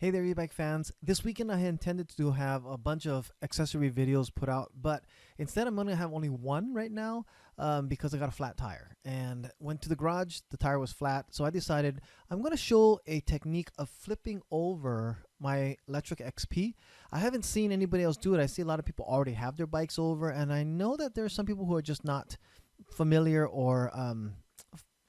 Hey there, Ebike fans. This weekend I had intended to have a bunch of accessory videos put out, but instead I'm going to have only one right now because I got a flat tire and went to the garage. The tire was flat, so I decided I'm going to show a technique of flipping over my Lectric XP. I haven't seen anybody else do it. I see a lot of people already have their bikes over, and I know that there are some people who are just not familiar or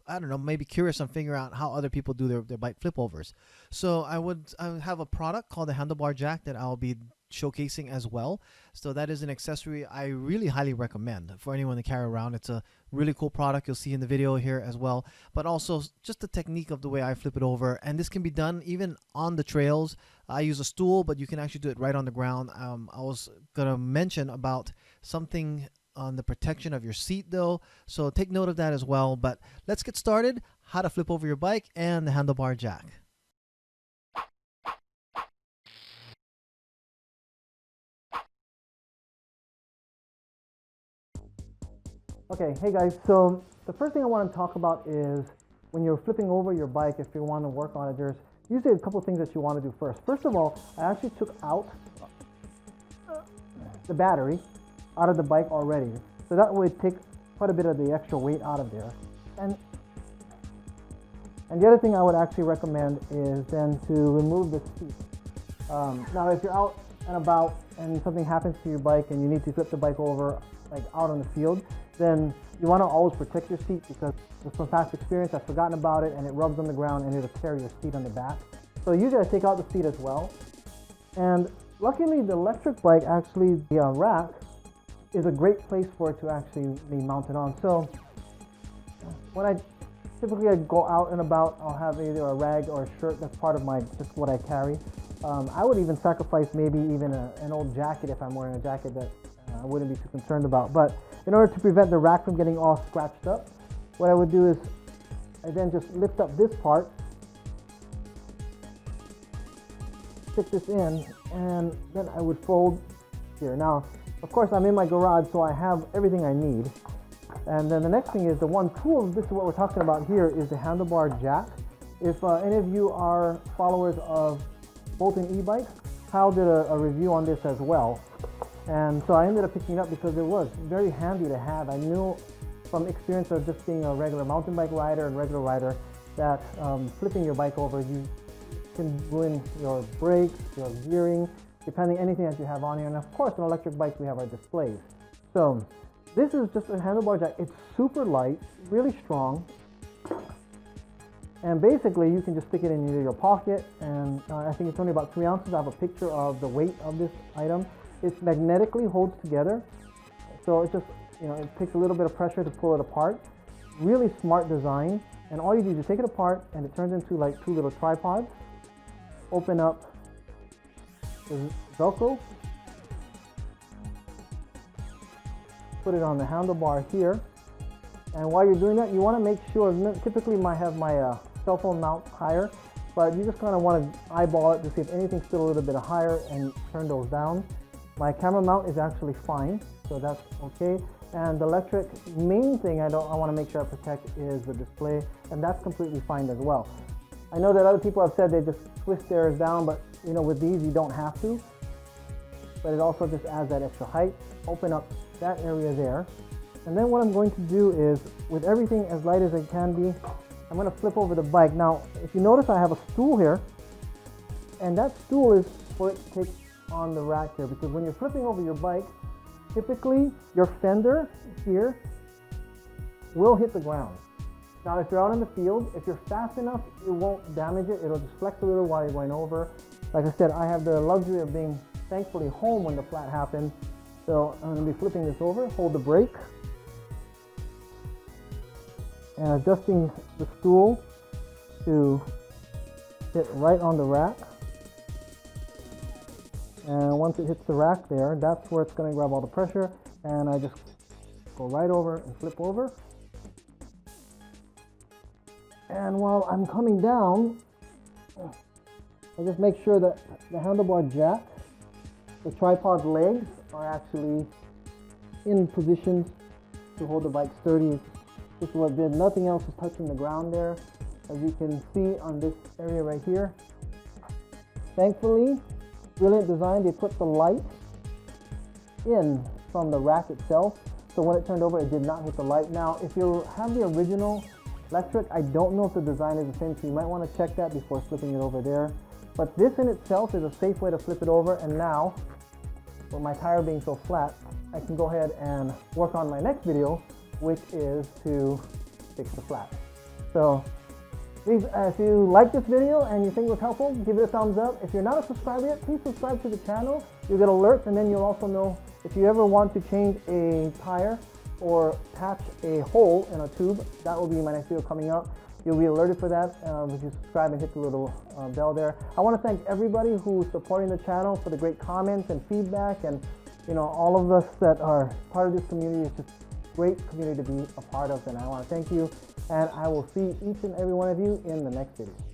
I don't know, maybe curious on figuring out how other people do their bike flip overs. So I have a product called the handlebar jack that I'll be showcasing as well. So that is an accessory I really highly recommend for anyone to carry around. It's a really cool product. You'll see in the video here as well, but also just the technique of the way I flip it over. And this can be done even on the trails. I use a stool, but you can actually do it right on the ground. I was going to mention about something on the protection of your seat though, so take note of that as well. But let's get started. How to flip over your bike and the handlebar jack. Okay, hey guys, so the first thing I want to talk about is when you're flipping over your bike, if you want to work on it, there's usually a couple things that you want to do first. First of all, I actually took out the battery out of the bike already, so that would take quite a bit of the extra weight out of there. And the other thing I would actually recommend is then to remove the seat. Now if you're out and about and something happens to your bike and you need to flip the bike over like out on the field, then you want to always protect your seat, because from past experience I've forgotten about it and it rubs on the ground and it'll tear your seat on the back. So usually I take out the seat as well. And luckily the electric bike, actually the rack is a great place for it to actually be mounted on. So when I go out and about, I'll have either a rag or a shirt. That's part of my just what I carry. I would even sacrifice maybe even an old jacket if I'm wearing a jacket that I wouldn't be too concerned about. But in order to prevent the rack from getting all scratched up, what I would do is I then just lift up this part, stick this in, and then I would fold here. Now of course I'm in my garage, so I have everything I need. And then the next thing is the one tool. This is what we're talking about here, is the handlebar jack. If any of you are followers of Bolton e-bikes, Kyle did a review on this as well. And so I ended up picking it up because it was very handy to have. I knew from experience of just being a regular mountain bike rider and regular rider that flipping your bike over, you can ruin your brakes, your gearing, depending anything that you have on here. And of course on electric bikes we have our displays. So this is just a handlebar jack. It's super light, really strong, and basically you can just stick it in either your pocket, and I think it's only about 3 ounces. I have a picture of the weight of this item. It magnetically holds together, so it just, it takes a little bit of pressure to pull it apart. Really smart design. And all you do is you take it apart and it turns into like 2 little tripods. Open up the Velcro, put it on the handlebar here, and while you're doing that you want to make sure, typically I have my cell phone mount higher, but you just kind of want to eyeball it to see if anything's still a little bit higher and turn those down. My camera mount is actually fine, so that's okay. And the electric, main thing I want to make sure I protect is the display, and that's completely fine as well. I know that other people have said they just twist theirs down, but with these you don't have to. But it also just adds that extra height. Open up that area there. And then what I'm going to do is, with everything as light as it can be, I'm going to flip over the bike. Now, if you notice, I have a stool here, and that stool is for it to take on the rack here, because when you're flipping over your bike, typically your fender here will hit the ground. Now if you're out in the field, if you're fast enough, it won't damage it. It'll just flex a little while you're going over. Like I said, I have the luxury of being thankfully home when the flat happened. So I'm going to be flipping this over, hold the brake, and adjusting the stool to hit right on the rack. And once it hits the rack there, that's where it's going to grab all the pressure, and I just go right over and flip over. And while I'm coming down, I just make sure that the handlebar jack, the tripod legs are actually in positions to hold the bike sturdy. This is what I did. Nothing else is touching the ground there. As you can see on this area right here, Thankfully, brilliant design, they put the light in from the rack itself, so when it turned over it did not hit the light. Now if you have the original Lectric, I don't know if the design is the same, so you might want to check that before flipping it over there. But this in itself is a safe way to flip it over, and now with my tire being so flat, I can go ahead and work on my next video, which is to fix the flat. So please, if you like this video and you think it was helpful, give it a thumbs up. If you're not a subscriber yet, please subscribe to the channel. You'll get alerts, and then you'll also know if you ever want to change a tire or patch a hole in a tube. That will be my next video coming up. You'll be alerted for that if you subscribe and hit the little bell there. I want to thank everybody who's supporting the channel for the great comments and feedback, and all of us that are part of this community. It's just a great community to be a part of, and I want to thank you, and I will see each and every one of you in the next video.